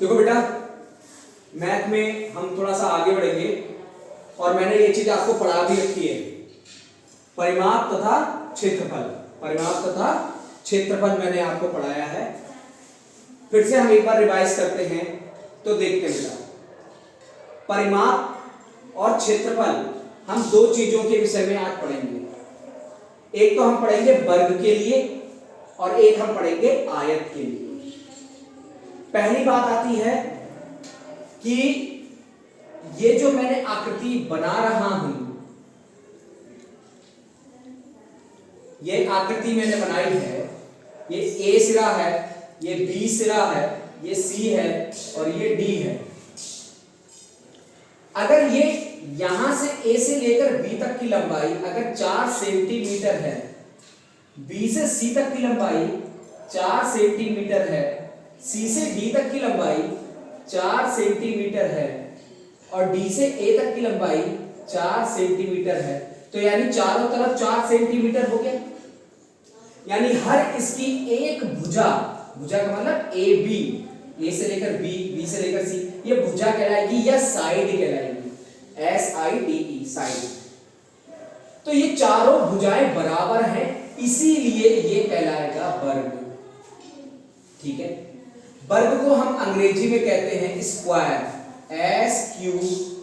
देखो बेटा, मैथ में हम थोड़ा सा आगे बढ़ेंगे और मैंने ये चीज आपको पढ़ा भी रखी है, परिमाप तथा क्षेत्रफल। परिमाप तथा क्षेत्रफल मैंने आपको पढ़ाया है। फिर से हम एक बार रिवाइज करते हैं तो देखते हैं बेटा, परिमाप और क्षेत्रफल हम दो चीजों के विषय में आज पढ़ेंगे। एक तो हम पढ़ेंगे वर्ग के लिए और एक हम पढ़ेंगे आयत के लिए। पहली बात आती है कि ये जो मैंने आकृति बना रहा हूं, ये आकृति मैंने बनाई है, ये ए सिरा है, ये बी सिरा है, ये सी है और ये डी है। अगर ये यहां से ए से लेकर बी तक की लंबाई अगर 4 सेंटीमीटर है, बी से सी तक की लंबाई 4 सेंटीमीटर है, सी से डी तक की लंबाई 4 सेंटीमीटर है और डी से ए तक की लंबाई 4 सेंटीमीटर है, तो यानी चारों तरफ 4 सेंटीमीटर हो गया। यानी हर इसकी एक भुजा, भुजा का मतलब ए बी, ए से लेकर बी, बी से लेकर सी, ये भुजा कहलाएगी या साइड कहलाएगी, SIDE साइड। तो ये चारों भुजाएं बराबर हैं, इसीलिए ये कहलाएगा वर्ग। ठीक है, वर्ग को हम अंग्रेजी में कहते हैं स्क्वायर, SQUARE,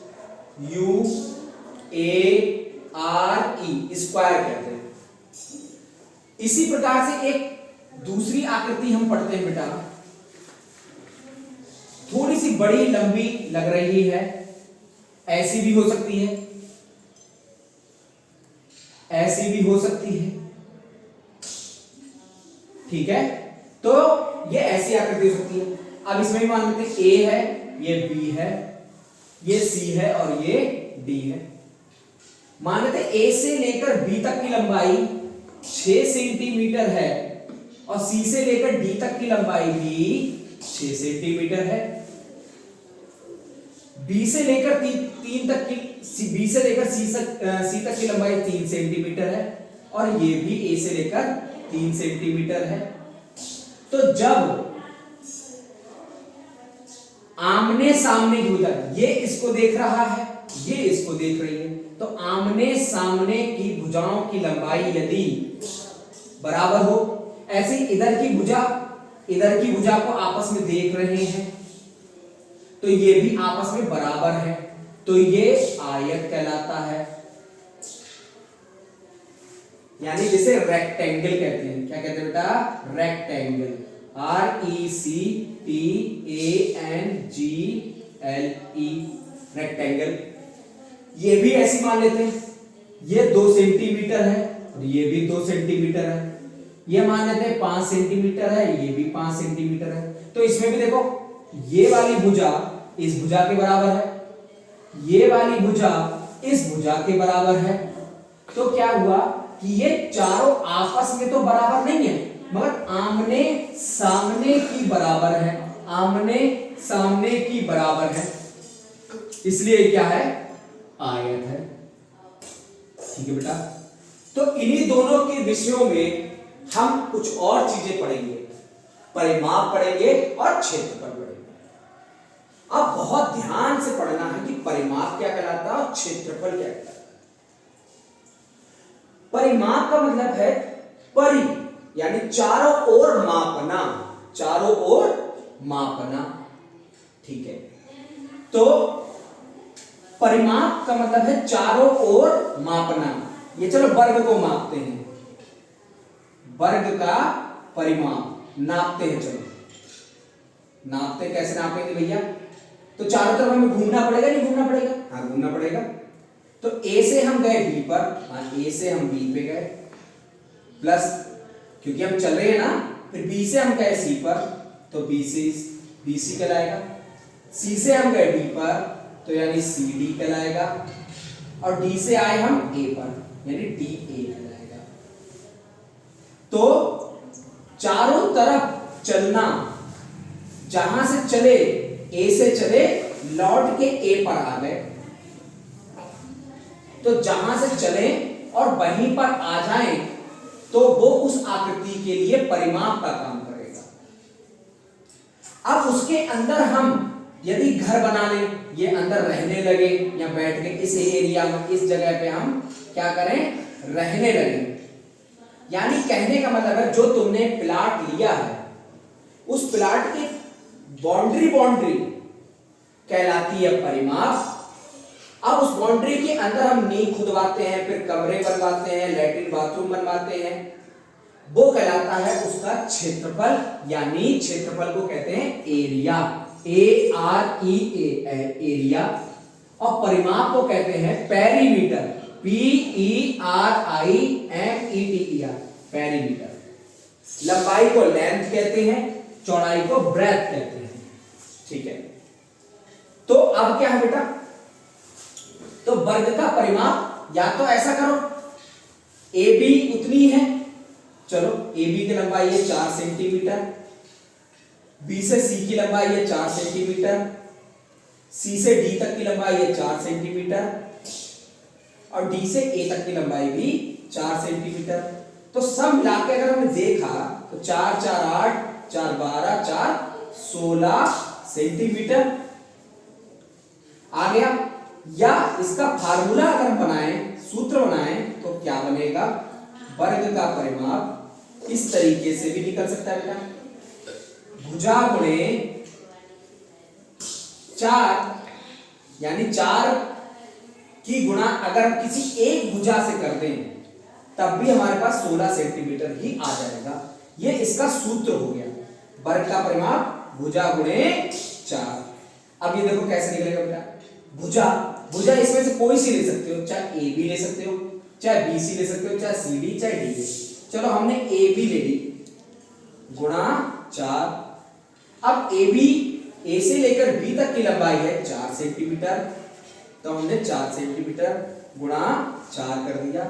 स्क्वायर कहते हैं। इसी प्रकार से एक दूसरी आकृति हम पढ़ते हैं बेटा, थोड़ी सी बड़ी लंबी लग रही है, ऐसी भी हो सकती है, ऐसी भी हो सकती है। ठीक है, तो ये ऐसी आकृति हो सकती है। अब इसमें भी मान लेते हैं ए है, ये बी है, ये सी है और ये डी है। मान लेते हैं ए से लेकर बी तक की लंबाई 6 सेंटीमीटर है और सी से लेकर डी तक की लंबाई भी 6 सेंटीमीटर है। बी से लेकर तीन तक की, बी से लेकर सी तक की लंबाई 3 सेंटीमीटर है और ये भी ए से लेकर 3 सेंटीमीटर है। तो जब आमने सामने की भुजा, ये इसको देख रहा है, ये इसको देख रही है, तो आमने सामने की भुजाओं की लंबाई यदि बराबर हो, ऐसे इधर की भुजा को आपस में देख रहे हैं तो ये भी आपस में बराबर है, तो ये आयत कहलाता है। यानी जिसे रेक्टेंगल कहते हैं। क्या कहते हैं बेटा? Rectangle, RECTANGLE, rectangle. ये भी ऐसी मान लेते हैं, ये 2 सेंटीमीटर है और ये भी 2 सेंटीमीटर है। ये मान लेते हैं 5 सेंटीमीटर है, ये भी 5 सेंटीमीटर है। तो इसमें भी देखो, ये वाली भुजा इस भुजा के बराबर है, ये वाली भुजा इस भुजा के बराबर है। तो क्या हुआ कि ये चारों आपस में तो बराबर नहीं है, मगर आमने सामने की बराबर है, आमने सामने की बराबर है, इसलिए क्या है? आयत है। ठीक है बेटा, तो इन्हीं दोनों के विषयों में हम कुछ और चीजें पढ़ेंगे, परिमाप पढ़ेंगे और क्षेत्रफल पढ़ेंगे। अब बहुत ध्यान से पढ़ना है कि परिमाप क्या कहलाता है और क्षेत्रफल क्या कहलाता है। परिमाप का मतलब है परि, यानी चारों ओर मापना, चारों ओर मापना। ठीक है, तो परिमाप का मतलब है चारों ओर मापना। ये चलो वर्ग को मापते हैं, वर्ग का परिमाप नापते हैं। चलो नापते कैसे नापेंगे भैया? तो चारों तरफ हमें घूमना पड़ेगा, नहीं घूमना पड़ेगा? हाँ, घूमना पड़ेगा। तो ए से हम गए बी पर, हाँ ए से हम बी पे गए, प्लस क्योंकि हम चल रहे हैं ना, फिर बी से हम गए सी पर, तो बी सी कहलाएगा। सी से हम गए डी पर, तो यानी सी डी कहलाएगा। और डी से आए हम ए पर, यानी डी ए कहलाएगा। तो चारों तरफ चलना, जहां से चले, ए से चले लौट के ए पर आ गए, तो जहां से चले और वहीं पर आ जाएं तो वो उस आकृति के लिए परिमाप का काम करेगा। अब उसके अंदर हम यदि घर बना ले, ये अंदर रहने लगे या बैठ के इस एरिया में, इस जगह पे हम क्या करें, रहने लगे। यानी कहने का मतलब है जो तुमने प्लाट लिया है उस प्लाट की बाउंड्री कहलाती है परिमाप। अब उस बाउंड्री के अंदर हम नींव खुदवाते हैं, फिर कमरे बनवाते हैं, लैट्रिन बाथरूम बनवाते हैं, वो कहलाता है उसका क्षेत्रफल, यानी क्षेत्रफल को कहते हैं एरिया, AREA एरिया। और परिमाप को कहते हैं पेरीमीटर, PERIMETER पेरीमीटर। लंबाई को लेंथ कहते हैं, चौड़ाई को ब्रेथ कहते हैं। ठीक है, तो अब क्या है बेटा, तो वर्ग का परिमाप या तो ऐसा करो, AB उतनी है, चलो AB की लंबाई है 4 सेंटीमीटर, B से C की लंबाई है 4 सेंटीमीटर, C से D तक की लंबाई है 4 सेंटीमीटर और D से A तक की लंबाई भी 4 सेंटीमीटर। तो सब मिलाकर अगर हमने देखा तो 4 4 8 4 12 4 16 सेंटीमीटर आ गया। या इसका फार्मूला अगर हम बनाएं, सूत्र बनाएं, तो क्या बनेगा, वर्ग का परिमाप इस तरीके से भी निकल सकता है बेटा, भुजा गुणे 4, यानी 4 की गुणा अगर हम किसी एक भुजा से कर दें तब भी हमारे पास 16 सेंटीमीटर ही आ जाएगा। ये इसका सूत्र हो गया, वर्ग का परिमाप भुजा गुणे 4। अब ये देखो कैसे निकलेगा बेटा, भुजा इसमें से कोई सी ले सकते हो, चाहे AB ले सकते हो, चाहे BC ले सकते हो, चाहे CD, चाहे DA। चलो हमने AB ले ली, गुणा 4। अब AB A से लेकर B तक की लंबाई है 4 सेंटीमीटर, तो हमने 4 सेंटीमीटर गुणा 4 कर दिया,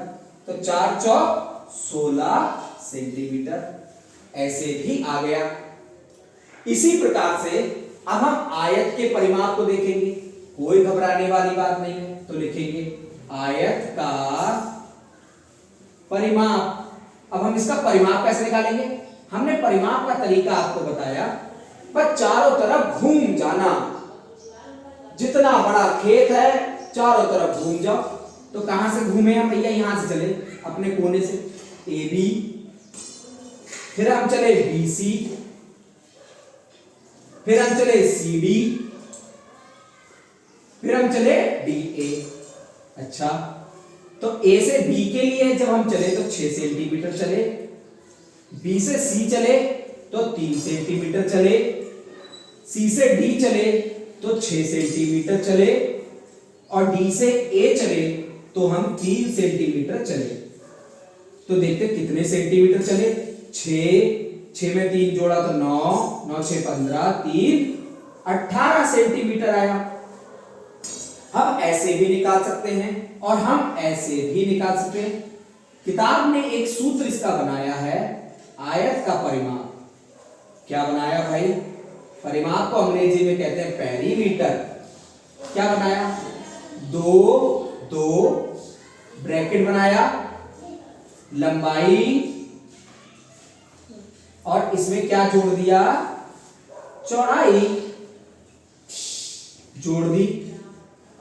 तो 4 चौक 16 सेंटीमीटर ऐसे भी आ गया। इसी प्रकार से अब हम आयत के परिमाप को देखेंगे, कोई घबराने वाली बात नहीं है। तो लिखेंगे आयत का परिमाप। अब हम इसका परिमाप कैसे निकालेंगे, हमने परिमाप का तरीका आपको बताया, बस चारों तरफ घूम जाना, जितना बड़ा खेत है चारों तरफ घूम जाओ। तो कहां से घूमे हम भैया, यहां से चले अपने कोने से AB, फिर हम चले BC, फिर हम चले CD, फिर हम चले DA। अच्छा, तो A से B के लिए जब हम चले तो 6 सेंटीमीटर चले, B से C चले तो 3 सेंटीमीटर चले, C से D चले तो 6 सेंटीमीटर चले और D से A चले तो हम 3 सेंटीमीटर चले। तो देखते कितने सेंटीमीटर चले, 6 में 3 जोड़ा तो 9, 9 6 15, 3 18 सेंटीमीटर आया। हम ऐसे भी निकाल सकते हैं और हम ऐसे भी निकाल सकते हैं। किताब ने एक सूत्र इसका बनाया है, आयत का परिमाप। क्या बनाया भाई, परिमाप को अंग्रेजी में कहते हैं पेरीमीटर। क्या बनाया, 2 2 ब्रैकेट बनाया, लंबाई और इसमें क्या जोड़ दिया, चौड़ाई जोड़ दी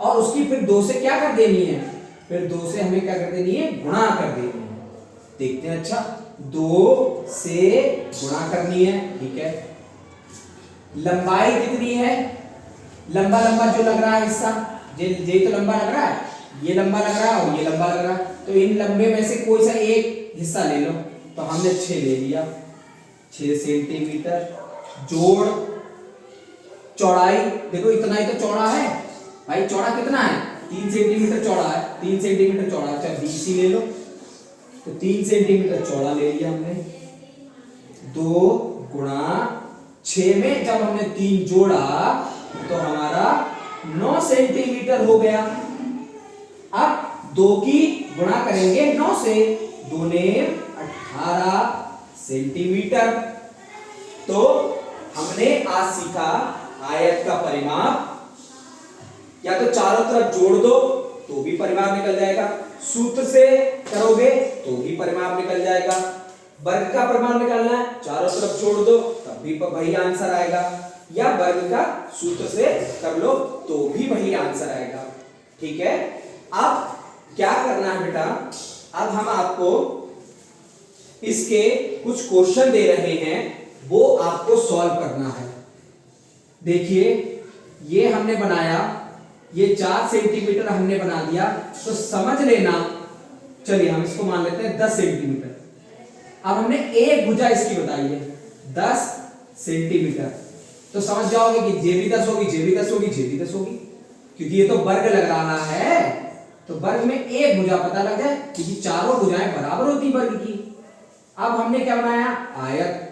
और उसकी फिर 2 से क्या कर देनी है, फिर 2 से हमें क्या कर देनी है, गुणा कर देनी है। देखते हैं, अच्छा 2 से गुणा करनी है, ठीक है। लंबाई कितनी है, लंबा लंबा जो लग रहा है हिस्सा, ये तो लंबा लग रहा है, ये लंबा लग रहा है और ये लंबा लग रहा है, तो इन लंबे में से कोई सा एक हिस्सा ले लो। तो हमने 6 ले लिया, 6 सेंटीमीटर जोड़ चौड़ाई, देखो इतना ही तो चौड़ा है भाई, चौड़ा कितना है, 3 सेंटीमीटर चौड़ा है, 3 सेंटीमीटर चौड़ा। अच्छा BC ले लो, तो 3 सेंटीमीटर चौड़ा ले लिया हमने, 2 गुणा 6 में जब हमने 3 जोड़ा तो हमारा 9 सेंटीमीटर हो गया। अब 2 की गुणा करेंगे 9 से, 2 ने 18 सेंटीमीटर। तो हमने आज सीखा आयत का परिमाप, या तो चारों तरफ जोड़ दो तो भी परिमाप निकल जाएगा, सूत्र से करोगे तो भी परिमाप निकल जाएगा। वर्ग का परिमाप निकालना है, चारों तरफ जोड़ दो तब भी वही आंसर आएगा। या वर्ग का सूत्र से कर लो तो भी वही आंसर आएगा। ठीक है, अब क्या करना है बेटा, अब हम आपको इसके कुछ क्वेश्चन दे रहे हैं, वो आपको सॉल्व करना है। देखिए ये हमने बनाया, ये 4 सेंटीमीटर हमने बना दिया, तो समझ लेना, चलिए हम इसको मान लेते हैं 10 सेंटीमीटर। अब हमने एक भुजा इसकी बताई है 10 सेंटीमीटर, तो समझ जाओगे कि जे भी 10 होगी, जे भी 10 होगी, जे भी 10 होगी, क्योंकि ये तो वर्ग लग रहा है, तो वर्ग में एक भुजा पता लग जाए, क्योंकि चारों भुजाएं बराबर होती वर्ग की। अब हमने क्या बनाया, आयत,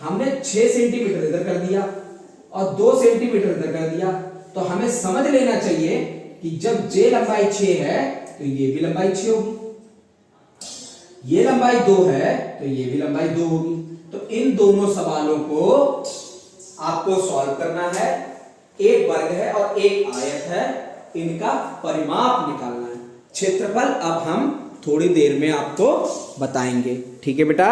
हमने 6 सेंटीमीटर इधर कर दिया और 2 सेंटीमीटर इधर कर दिया, तो हमें समझ लेना चाहिए कि जब जे लंबाई 6 है तो ये भी लंबाई 6 होगी, ये लंबाई 2 है तो ये भी लंबाई 2 होगी। तो इन दोनों सवालों को आपको सॉल्व करना है, एक वर्ग है और एक आयत है, इनका परिमाप निकालना है। क्षेत्रफल अब हम थोड़ी देर में आपको बताएंगे। ठीक है बेटा।